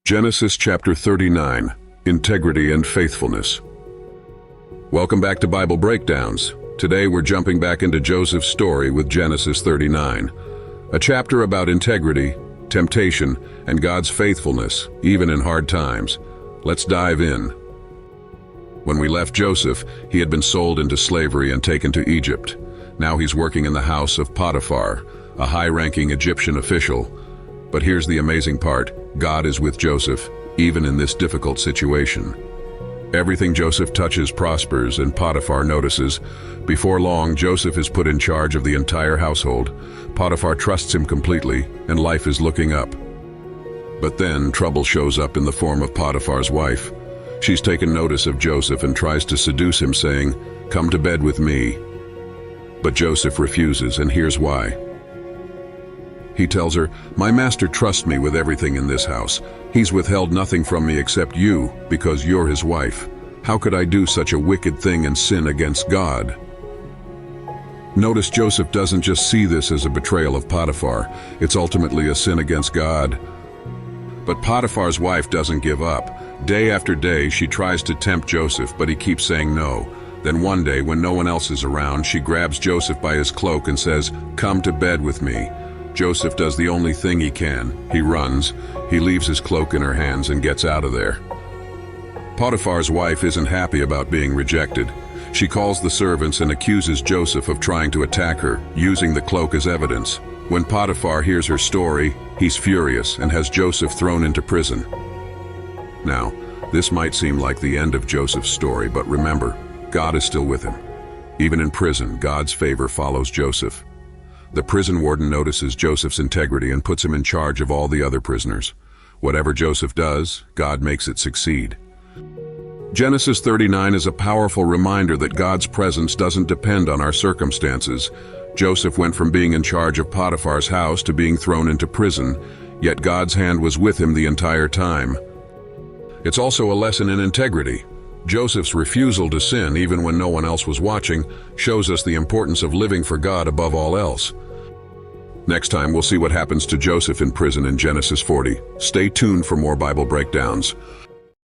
Genesis chapter 39, Integrity and Faithfulness. Welcome back to Bible Breakdowns. Today we're jumping back into Joseph's story with Genesis 39, a chapter about integrity, temptation, and God's faithfulness, even in hard times. Let's dive in. When we left Joseph, he had been sold into slavery and taken to Egypt. Now he's working in the house of Potiphar, a high-ranking Egyptian official. But here's the amazing part. God is with Joseph, even in this difficult situation. Everything Joseph touches prospers, and Potiphar notices. Before long, Joseph is put in charge of the entire household. Potiphar trusts him completely, and life is looking up. But then, trouble shows up in the form of Potiphar's wife. She's taken notice of Joseph and tries to seduce him, saying, "Come to bed with me." But Joseph refuses, and here's why. He tells her, "My master trusts me with everything in this house. He's withheld nothing from me except you, because you're his wife. How could I do such a wicked thing and sin against God?" Notice Joseph doesn't just see this as a betrayal of Potiphar. It's ultimately a sin against God. But Potiphar's wife doesn't give up. Day after day, she tries to tempt Joseph, but he keeps saying no. Then one day, when no one else is around, she grabs Joseph by his cloak and says, "Come to bed with me." Joseph does the only thing he can. He runs. He leaves his cloak in her hands and gets out of there. Potiphar's wife isn't happy about being rejected. She calls the servants and accuses Joseph of trying to attack her, using the cloak as evidence. When Potiphar hears her story, he's furious and has Joseph thrown into prison. Now, this might seem like the end of Joseph's story, but remember, God is still with him. Even in prison, God's favor follows Joseph. The prison warden notices Joseph's integrity and puts him in charge of all the other prisoners. Whatever Joseph does, God makes it succeed. Genesis 39 is a powerful reminder that God's presence doesn't depend on our circumstances. Joseph went from being in charge of Potiphar's house to being thrown into prison, yet God's hand was with him the entire time. It's also a lesson in integrity. Joseph's refusal to sin, even when no one else was watching, shows us the importance of living for God above all else. Next time, we'll see what happens to Joseph in prison in Genesis 40. Stay tuned for more Bible breakdowns.